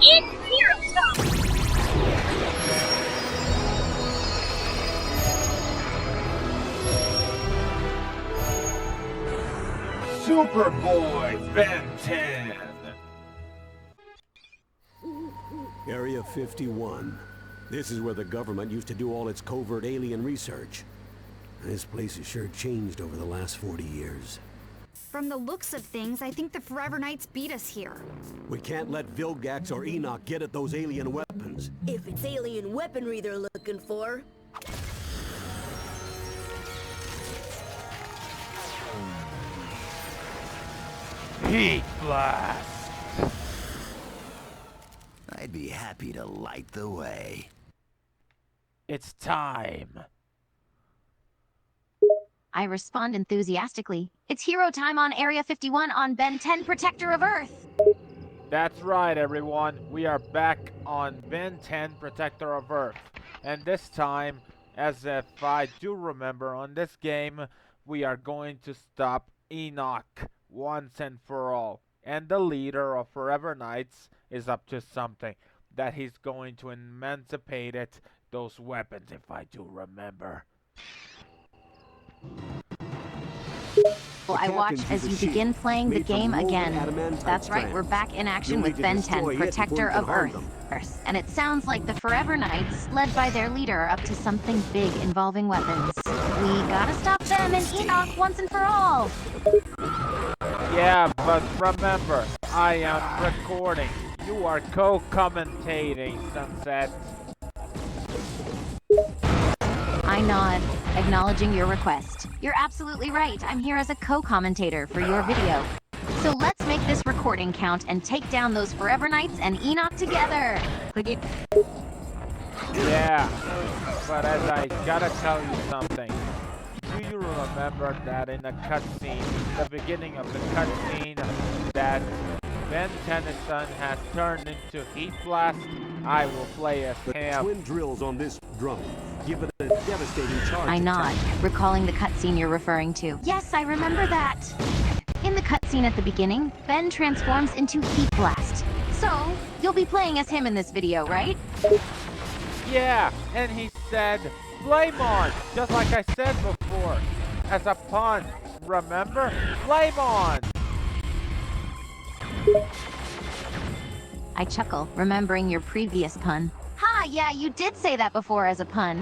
It's hero time! Superboy Ben 10. Area 51. This is where the government used to do all its covert alien research. This place has sure changed over the last 40 years. From the looks of things, I think the Forever Knights beat us here. We can't let Vilgax or Enoch get at those alien weapons. If it's alien weaponry they're looking for. Heat blast. I'd be happy to light the way. It's time. I respond enthusiastically. It's hero time on Area 51 on Ben 10, Protector of Earth. That's right, everyone. We are back on Ben 10, Protector of Earth. And this time, as if I do remember, on this game, we are going to stop Enoch once and for all. And the leader of Forever Knights is up to something. That he's going to emancipate those weapons, if I do remember. Well, I watch as you begin playing the game again. That's right, we're back in action with Ben 10, Protector of Earth. And it sounds like the Forever Knights, led by their leader, are up to something big involving weapons. We gotta stop them and Enoch once and for all. Yeah, but remember, I am recording. You are co-commentating, Sunset. I nod, acknowledging your request. You're absolutely right. I'm here as a co-commentator for your video. So let's make this recording count and take down those Forever Knights and Enoch together. Yeah, but as I gotta tell you something. Do you remember that in the cutscene, the beginning of the cutscene, that Ben Tennyson has turned into Heat Blast? I will play as The him. twin drills on this drum give it a devastating charge. I nod, recalling the cutscene you're referring to. Yes, I remember that. In the cutscene at the beginning, Ben transforms into Heat Blast. So, you'll be playing as him in this video, right? Yeah, and he said, "Flame on," just like I said before, as a pun. Remember? Flame on! I chuckle, remembering your previous pun. Ha, yeah, you did say that before as a pun.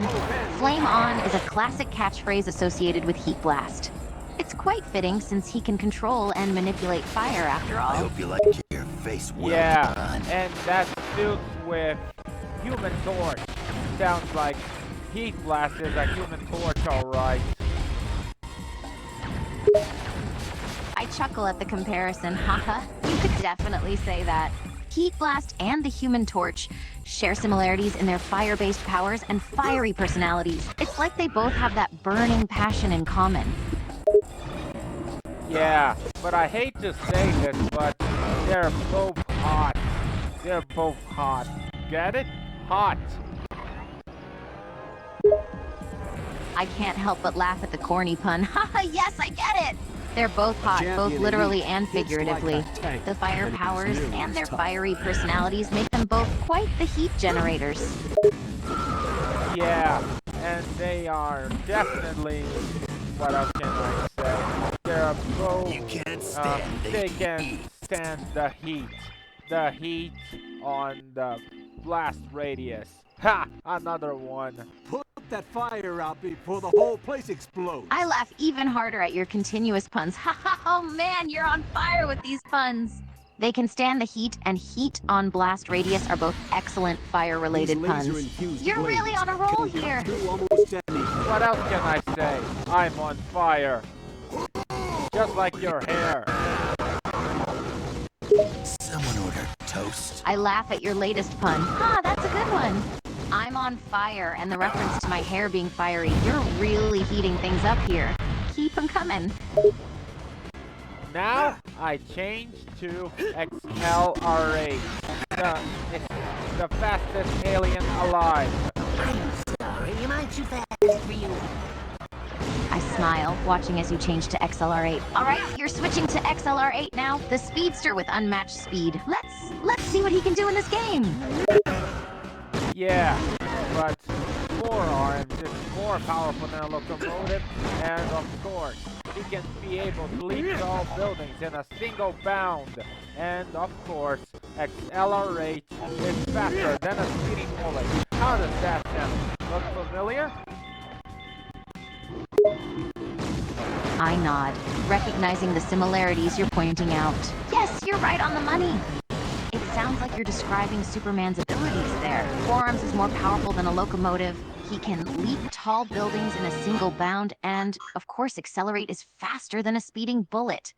Flame on is a classic catchphrase associated with Heat Blast. It's quite fitting since he can control and manipulate fire after I all. hope you like your face well Yeah, done. and that suits with Human Torch. Sounds like Heat Blast is a Human Torch, alright. I chuckle at the comparison, haha. You could definitely say that. Heat Blast and the Human Torch share similarities in their fire-based powers and fiery personalities. It's like they both have that burning passion in common. Yeah, but I hate to say this, but they're both hot. They're both hot. Get it? Hot. I can't help but laugh at the corny pun. Haha, yes, I get it! They're both hot, both literally and figuratively. The fire powers and their fiery personalities make them both quite the heat generators. Yeah, and they are definitely, what else can I say? They're both, You can't stand the they heat. can stand the heat. The heat on the blast radius. Ha! Another one. Put that fire out before the whole place explodes. I laugh even harder at your continuous puns. Haha, oh man, you're on fire with these puns. They can stand the heat, and heat on blast radius are both excellent fire-related These puns. laser-infused You're really blades on a roll can here. do almost anything. What else can I say? I'm on fire. Just like your hair. Someone order toast. I laugh at your latest pun. Ah, that's a good one. I'm on fire, and the reference to my hair being fiery. You're really heating things up here. Keep 'em coming. Now, I change to XLR8. It's the fastest alien alive. Sorry, am I too fast for you? I smile, watching as you change to XLR8. All right, you're switching to XLR8 now, the speedster with unmatched speed. Let's see what he can do in this game. Yeah, but forearms is more powerful than a locomotive, and of course, he can be able to leap tall buildings in a single bound. And of course, accelerate is faster than a speeding bullet. How does that sound? Look familiar? I nod, recognizing the similarities you're pointing out. Yes, you're right on the money. It sounds like you're describing Superman's abilities there. Forearms is more powerful than a locomotive. He can leap tall buildings in a single bound, and, of course, accelerate is faster than a speeding bullet.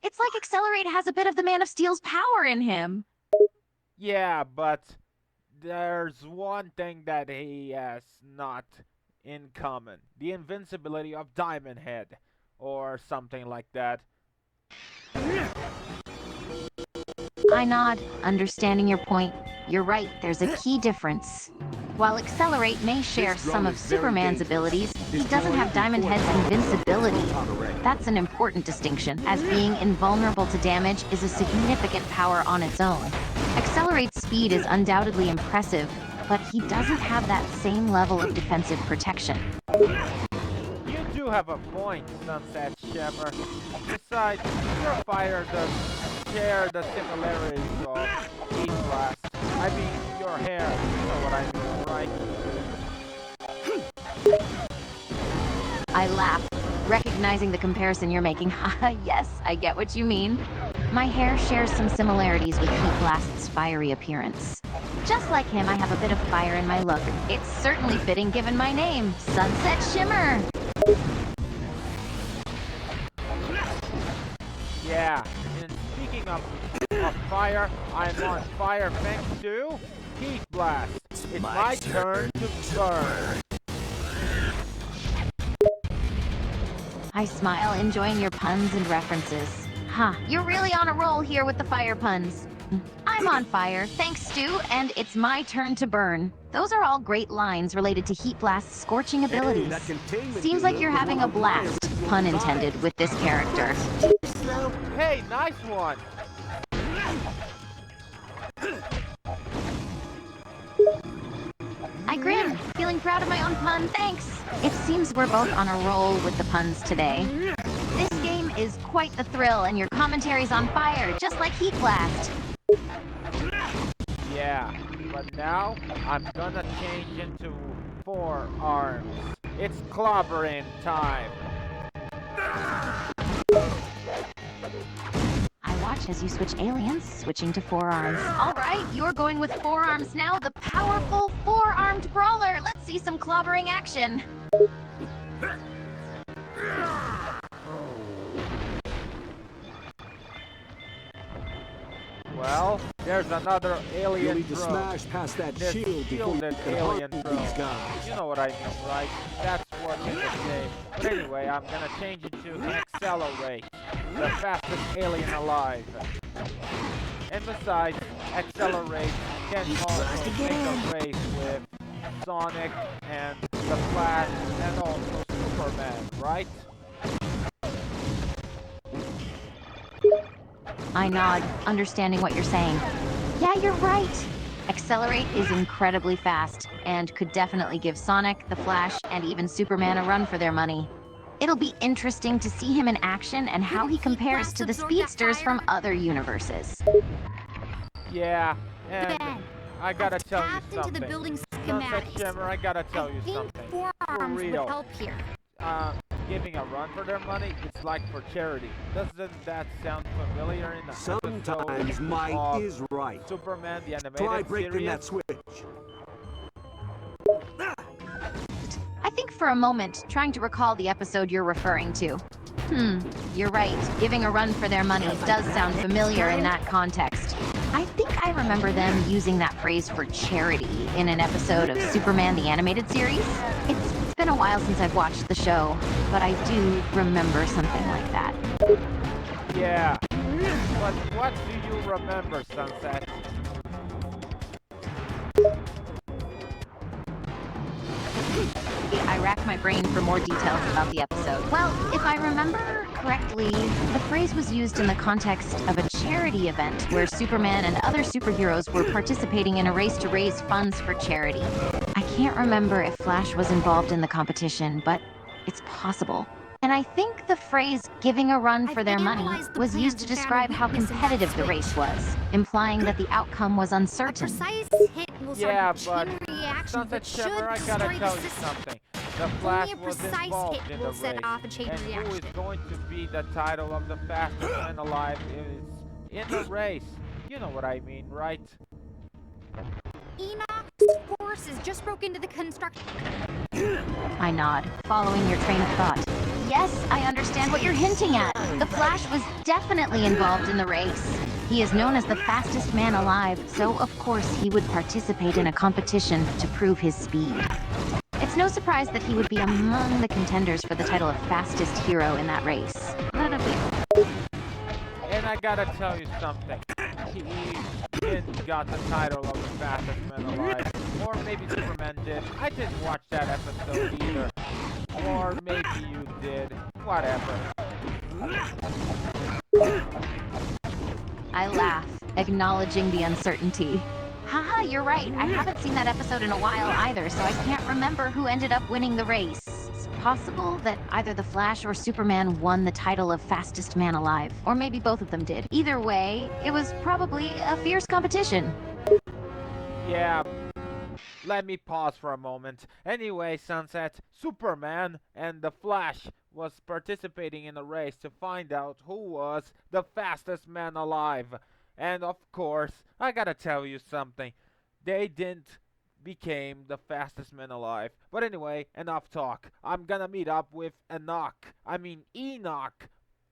It's like accelerate has a bit of the Man of Steel's power in him. Yeah, but there's one thing that he has not in common. The invincibility of Diamond Head, or something like that. I nod, understanding your point. You're right, there's a key difference. While Accelerate may share some of Superman's abilities, he doesn't have Diamond Head's invincibility. That's an important distinction, as being invulnerable to damage is a significant power on its own. Accelerate's speed is undoubtedly impressive, but he doesn't have that same level of defensive protection. You do have a point, Sunset Shimmer. Besides, your fighter does share the similarities of Heat Blast. I mean, your hair, you know what I mean, right? I laugh, recognizing the comparison you're making. Haha, yes, I get what you mean. My hair shares some similarities with Heat Blast's fiery appearance. Just like him, I have a bit of fire in my look. It's certainly fitting given my name, Sunset Shimmer. Yeah, and speaking of fire, I'm on fire thanks to Heat Blast. It's my turn to burn. I smile, enjoying your puns and references. Huh, you're really on a roll here with the fire puns. I'm on fire, thanks Stu, and it's my turn to burn. Those are all great lines related to Heat Blast's scorching abilities. Seems like you're having a blast, pun intended, with this character. Hey, nice one! I grin, feeling proud of my own pun, thanks! It seems we're both on a roll with the puns today. This game is quite the thrill, and your commentary's on fire, just like Heat Blast. Yeah, but now I'm gonna change into forearms. It's clobbering time. I watch as you switch aliens, switching to forearms. All right, you're going with forearms now, the powerful four-armed brawler. Let's see some clobbering action. Well, there's another alien you'll need to drone. smash past that This shield before you shielded can alien harm drone. these guys. You know what I mean, right? That's working in this game. But anyway, I'm gonna change it to Accelerate, the fastest alien alive. And besides, Accelerate can also make a race with Sonic and the Flash and also Superman, right? I nod, understanding what you're saying. Yeah, you're right. Accelerate is incredibly fast, and could definitely give Sonic, the Flash, and even Superman a run for their money. It'll be interesting to see him in action and how he compares to the speedsters from other universes. Yeah, and Ben, I gotta I've tell you tapped into something. the building Sunset schematics. Shimmer, I gotta tell you I think something. For forearms would real. help here. Giving a run for their money, it's like for charity. Doesn't that sound familiar in the Sometimes episode might of is right. Superman the Animated Try breaking Series? that switch. I think for a moment, trying to recall the episode you're referring to. You're right. Giving a run for their money does sound familiar in that context. I think I remember them using that phrase for charity in an episode of Superman the Animated Series. It's been a while since I've watched the show, but I do remember something like that. Yeah. But what do you remember, Sunset? I racked my brain for more details about the episode. Well, if I remember correctly, the phrase was used in the context of a charity event where Superman and other superheroes were participating in a race to raise funds for charity. I can't remember if Flash was involved in the competition, but it's possible. And I think the phrase giving a run for their money was used to describe how competitive the race was, implying that the outcome was A uncertain. precise hit will Yeah, start but a chain reaction Sunset that should Shimmer, I gotta destroy tell the you system. something. The Flash Only a was precise involved hit in will the set race, off a chain and who is reaction. going to be the title of the fastest man alive is in the race. You know what I mean, right? Enoch's forces just broke into the construction. I nod, following your train of thought. Yes, I understand what you're hinting at. The Flash was definitely involved in the race. He is known as the fastest man alive, so of course he would participate in a competition to prove his speed. It's no surprise that he would be among the contenders for the title of fastest hero in that race. Not a big... And I gotta tell you something. He didn't got the title of the fastest man alive. Or maybe Superman did. I didn't watch that episode either. Or maybe you did. Whatever. I laugh, acknowledging the uncertainty. Haha, you're right. I haven't seen that episode in a while either, so I can't remember who ended up winning the race. It's possible that either the Flash or Superman won the title of fastest man alive, or maybe both of them did. Either way, it was probably a fierce competition. Yeah. Let me pause for a moment. Anyway, Sunset, Superman and the Flash was participating in a race to find out who was the fastest man alive. And of course, I gotta tell you something. They didn't became the fastest man alive. But anyway, enough talk. I'm gonna meet up with Enoch,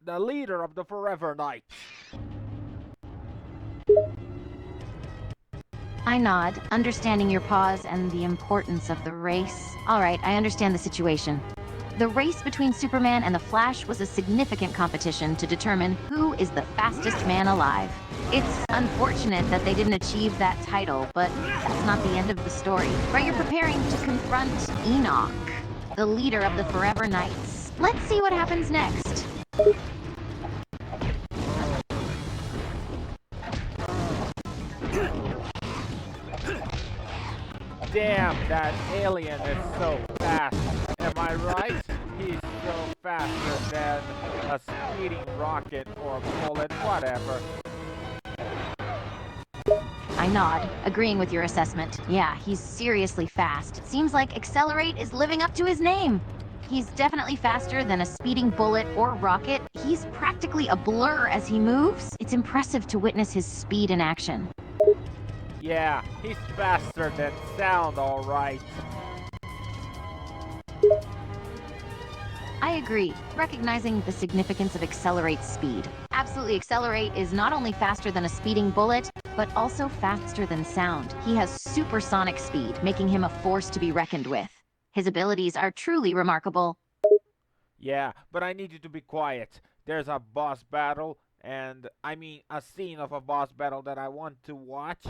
the leader of the Forever Knights. I nod, understanding your pause and the importance of the race. All right, I understand the situation. The race between Superman and the Flash was a significant competition to determine who is the fastest man alive. It's unfortunate that they didn't achieve that title, but that's not the end of the story. Right, you're preparing to confront Enoch, the leader of the Forever Knights. Let's see what happens next. Damn, that alien is so fast. Am I right? He's so faster than a speeding rocket or bullet, whatever. I nod, agreeing with your assessment. Yeah, he's seriously fast. Seems like Accelerate is living up to his name. He's definitely faster than a speeding bullet or rocket. He's practically a blur as he moves. It's impressive to witness his speed in action. Yeah, he's faster than sound, alright. I agree, recognizing the significance of Accelerate's speed. Absolutely, Accelerate is not only faster than a speeding bullet, but also faster than sound. He has supersonic speed, making him a force to be reckoned with. His abilities are truly remarkable. Yeah, but I need you to be quiet. There's a boss battle, a scene of a boss battle that I want to watch,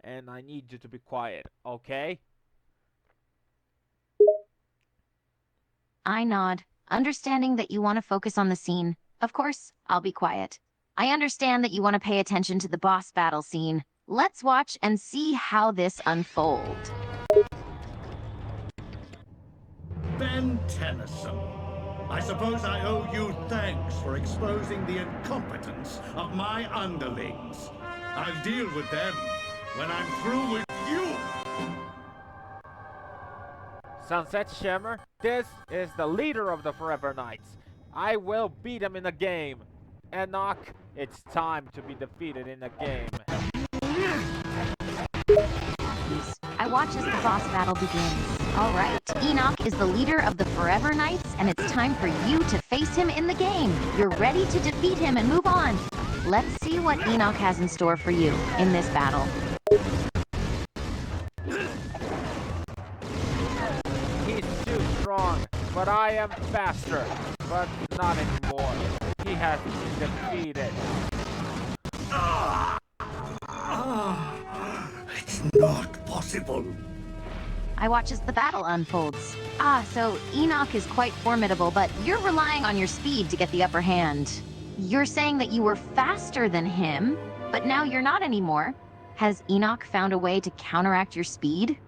and I need you to be quiet, okay? I nod, understanding that you want to focus on the scene. Of course, I'll be quiet. I understand that you want to pay attention to the boss battle scene. Let's watch and see how this unfolds. Ben Tennyson, I suppose I owe you thanks for exposing the incompetence of my underlings. I'll deal with them when I'm through with you. Sunset Shimmer, this is the leader of the Forever Knights. I will beat him in a game. Enoch, it's time to be defeated in a game. I watch as the boss battle begins. All right, Enoch is the leader of the Forever Knights, and it's time for you to face him in the game. You're ready to defeat him and move on. Let's see what Enoch has in store for you in this battle. He's too strong, but I am faster. But not anymore. He has been defeated. It's not possible. I watch as the battle unfolds. So Enoch is quite formidable, but you're relying on your speed to get the upper hand. You're saying that you were faster than him, but now you're not anymore. Has Enoch found a way to counteract your speed?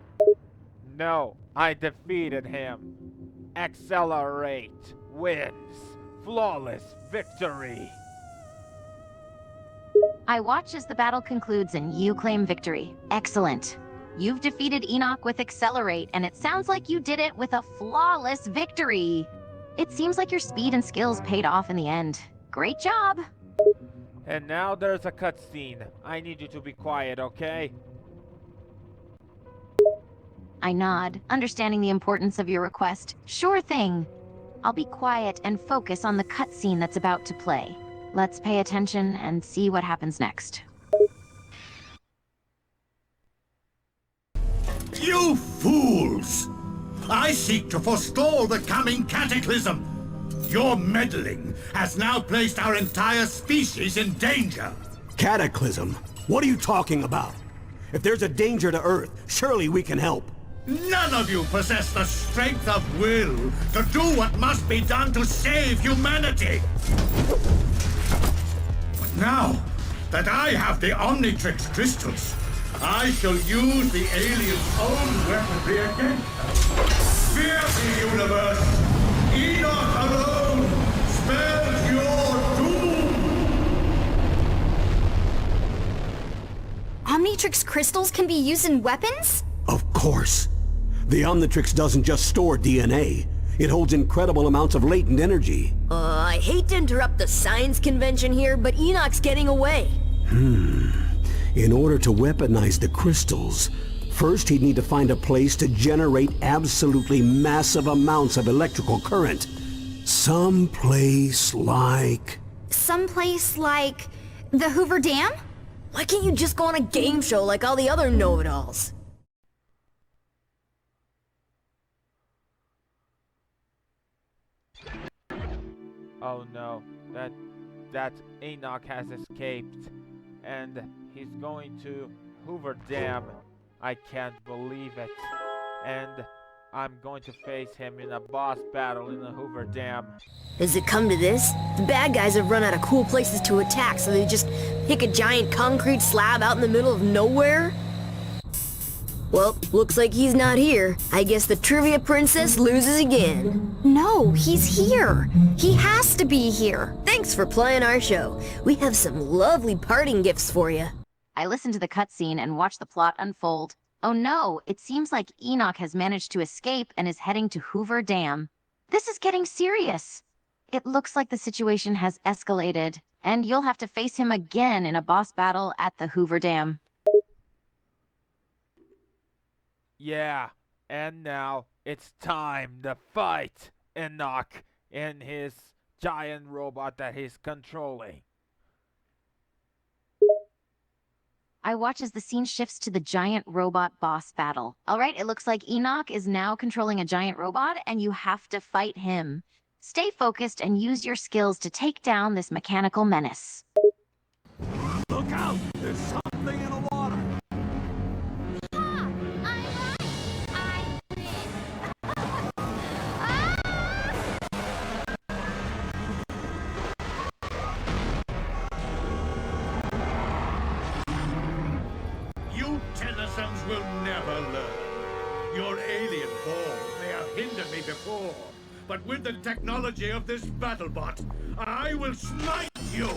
No, I defeated him. Accelerate wins. Flawless victory. I watch as the battle concludes and you claim victory. Excellent. You've defeated Enoch with Accelerate, and it sounds like you did it with a flawless victory. It seems like your speed and skills paid off in the end. Great job. And now there's a cutscene. I need you to be quiet, okay? I nod, understanding the importance of your request. Sure thing. I'll be quiet and focus on the cutscene that's about to play. Let's pay attention and see what happens next. You fools! I seek to forestall the coming cataclysm. Your meddling has now placed our entire species in danger. Cataclysm? What are you talking about? If there's a danger to Earth, surely we can help. None of you possess the strength of will to do what must be done to save humanity. But now that I have the Omnitrix crystals, I shall use the aliens' own weaponry against them. Fear the universe! Enoch alone spells your doom! Omnitrix crystals can be used in weapons? Of course. The Omnitrix doesn't just store DNA. It holds incredible amounts of latent energy. I hate to interrupt the science convention here, but Enoch's getting away. In order to weaponize the crystals, first he'd need to find a place to generate absolutely massive amounts of electrical current. Someplace like the Hoover Dam? Why can't you just go on a game show like all the other know-it-alls? Oh no, that Enoch has escaped, and he's going to Hoover Dam. I can't believe it. And I'm going to face him in a boss battle in the Hoover Dam. Has it come to this? The bad guys have run out of cool places to attack, so they just pick a giant concrete slab out in the middle of nowhere? Well, looks like he's not here. I guess the Trivia Princess loses again. No, he's here. He has to be here. Thanks for playing our show. We have some lovely parting gifts for you. I listen to the cutscene and watch the plot unfold. Oh no, it seems like Enoch has managed to escape and is heading to Hoover Dam. This is getting serious. It looks like the situation has escalated, and you'll have to face him again in a boss battle at the Hoover Dam. Yeah, and now it's time to fight Enoch in his giant robot that he's controlling. I watch as the scene shifts to the giant robot boss battle. Alright, it looks like Enoch is now controlling a giant robot, and you have to fight him. Stay focused and use your skills to take down this mechanical menace. Look out! There's something in the water! You Tennysons will never learn. Your alien form may have hindered me before, but with the technology of this BattleBot, I will smite you!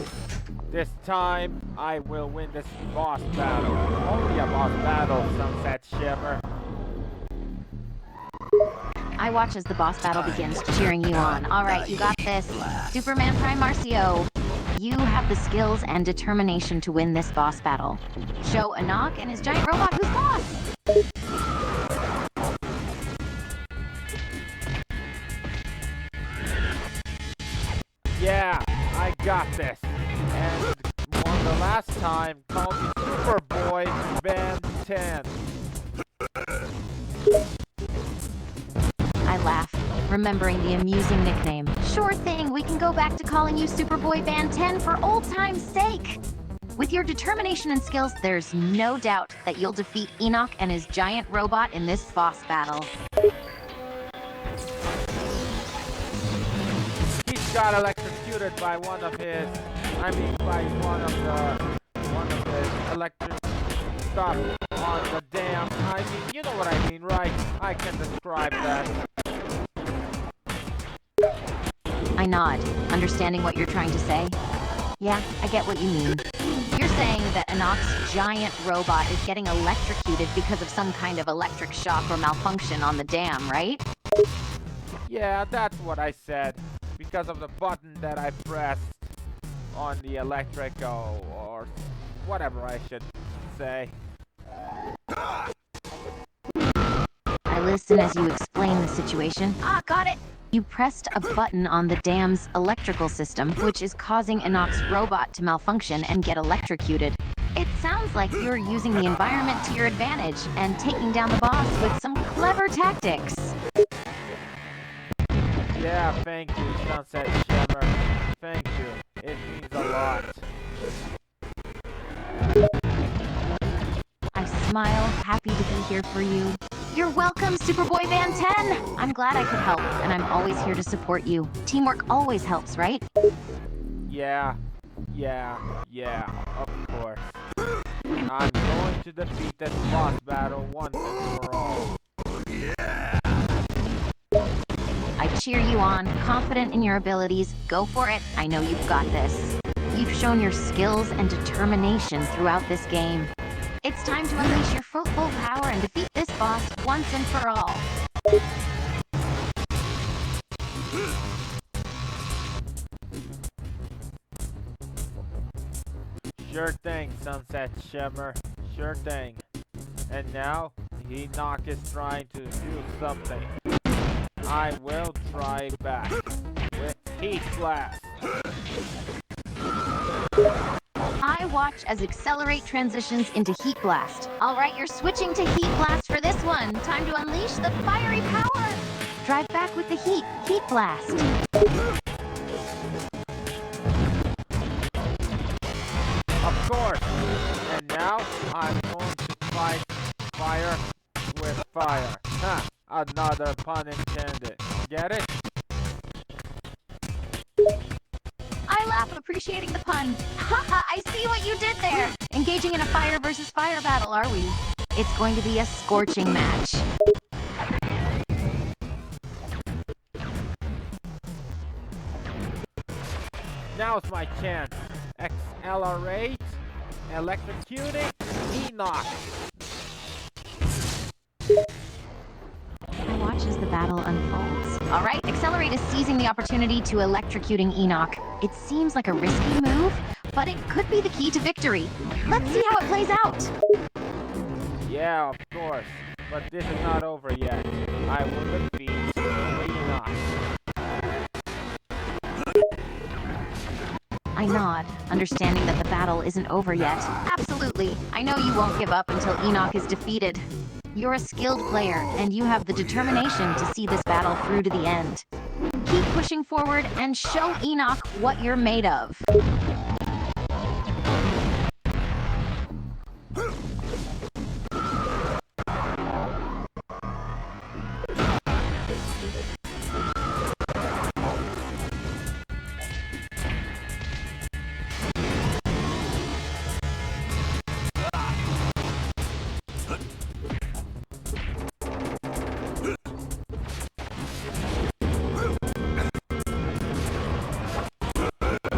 This time, I will win this boss battle. Only a boss battle, Sunset Shimmer. I watch as the boss battle begins, cheering you on. Alright, you got this. Superman Prime Marcio. You have the skills and determination to win this boss battle. Show Enoch and his giant robot who's boss! Yeah, I got this. And won the last time, called me Superboy Ben 10. I laugh, remembering the amusing nickname. Sure thing, we can go back to calling you Superboy Band 10 for old time's sake. With your determination and skills, there's no doubt that you'll defeat Enoch and his giant robot in this boss battle. He's got electrocuted by one of his electric stuff on the dam. I mean, you know what I mean, right? I can describe that. I nod, understanding what you're trying to say. Yeah, I get what you mean. You're saying that Enoch's giant robot is getting electrocuted because of some kind of electric shock or malfunction on the dam, right? Yeah, that's what I said. Because of the button that I pressed on the electrical or whatever I should say. I listen as you explain the situation. Ah, got it! You pressed a button on the dam's electrical system, which is causing Enoch's robot to malfunction and get electrocuted. It sounds like you're using the environment to your advantage and taking down the boss with some clever tactics. Yeah, thank you, Sunset Shimmer. Thank you. It means a lot. I smile, happy to be here for you. You're welcome, Superboy Van 10! I'm glad I could help, and I'm always here to support you. Teamwork always helps, right? Yeah, of course. I'm going to defeat this boss battle once and for all. I cheer you on, confident in your abilities. Go for it. I know you've got this. You've shown your skills and determination throughout this game. It's time to unleash your full power and defeat this boss once and for all. Sure thing, Sunset Shimmer. Sure thing. And now, Enoch is trying to do something. I will try back with Heat Blast. I watch as Accelerate transitions into Heat Blast. Alright, you're switching to Heat Blast for this one. Time to unleash the fiery power! Drive back with the heat. Heat Blast. Of course. And now, I'm going to fight fire with fire. Ha! Another pun intended. Get it? I laugh, appreciating the pun. Haha, I see what you did there. Engaging in a fire versus fire battle, are we? It's going to be a scorching match. Now's my chance. Accelerate. Electrocuting. Enoch. I watch as the battle unfolds. Alright, Accelerate is seizing the opportunity to electrocuting Enoch. It seems like a risky move, but it could be the key to victory. Let's see how it plays out. Yeah, of course. But this is not over yet. I will defeat Enoch. I nod, understanding that the battle isn't over yet. Absolutely. I know you won't give up until Enoch is defeated. You're a skilled player, and you have the determination to see this battle through to the end. Keep pushing forward and show Enoch what you're made of.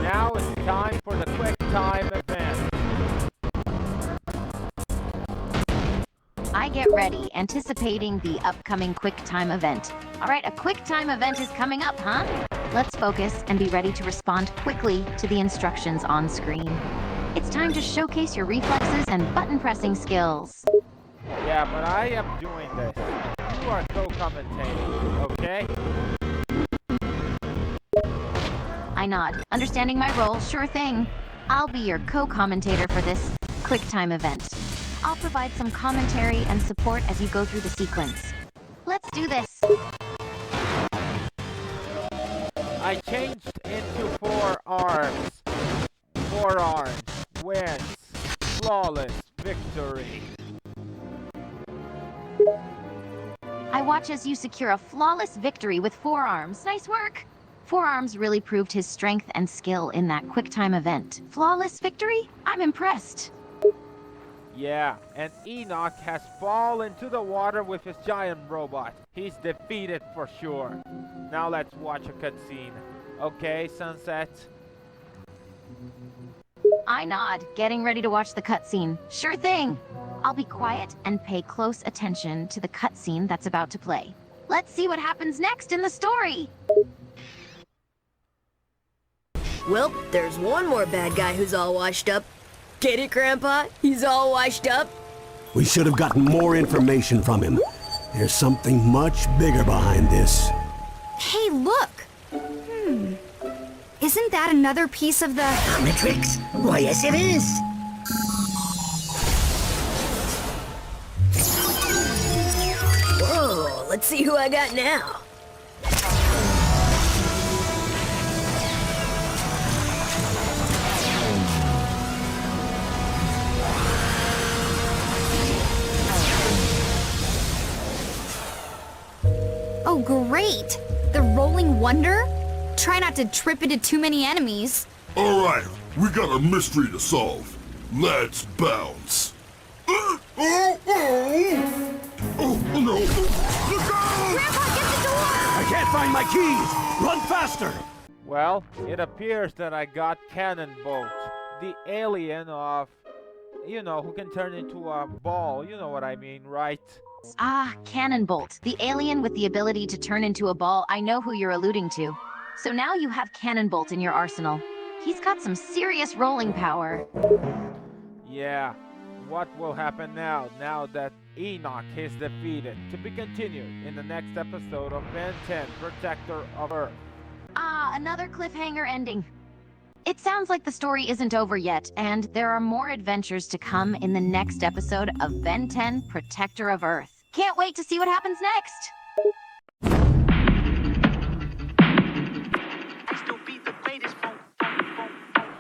Now it's time for the quick time event. I get ready, anticipating the upcoming quick time event. Alright, a quick time event is coming up, huh? Let's focus and be ready to respond quickly to the instructions on screen. It's time to showcase your reflexes and button pressing skills. Yeah, but I am doing this. You are co-commentating, okay? I nod, understanding my role, sure thing. I'll be your co-commentator for this quick time event. I'll provide some commentary and support as you go through the sequence. Let's do this. I changed into four arms. wins. Flawless victory. I watch as you secure a flawless victory with Forearms. Nice work! Forearms really proved his strength and skill in that QuickTime event. Flawless victory? I'm impressed. Yeah, and Enoch has fallen into the water with his giant robot. He's defeated for sure. Now let's watch a cutscene. Okay, Sunset? I nod, getting ready to watch the cutscene. Sure thing! I'll be quiet and pay close attention to the cutscene that's about to play. Let's see what happens next in the story! Well, there's one more bad guy who's all washed up. Get it, Grandpa? He's all washed up? We should have gotten more information from him. There's something much bigger behind this. Hey, look! Isn't that another piece of the... Omnitrix? Why, yes it is. Whoa, let's see who I got now. Oh, great! The Rolling Wonder? Try not to trip into too many enemies. All right, we got a mystery to solve. Let's bounce. Oh no! Look out! Grandpa, get the door! I can't find my keys! Run faster! Well, it appears that I got Cannonbolt, the alien of, who can turn into a ball. You know what I mean, right? Ah, Cannonbolt, the alien with the ability to turn into a ball. I know who you're alluding to. So now you have Cannonbolt in your arsenal. He's got some serious rolling power. Yeah. What will happen now that Enoch is defeated? To be continued in the next episode of Ben 10, Protector of Earth. Ah, another cliffhanger ending. It sounds like the story isn't over yet, and there are more adventures to come in the next episode of Ben 10, Protector of Earth. Can't wait to see what happens next!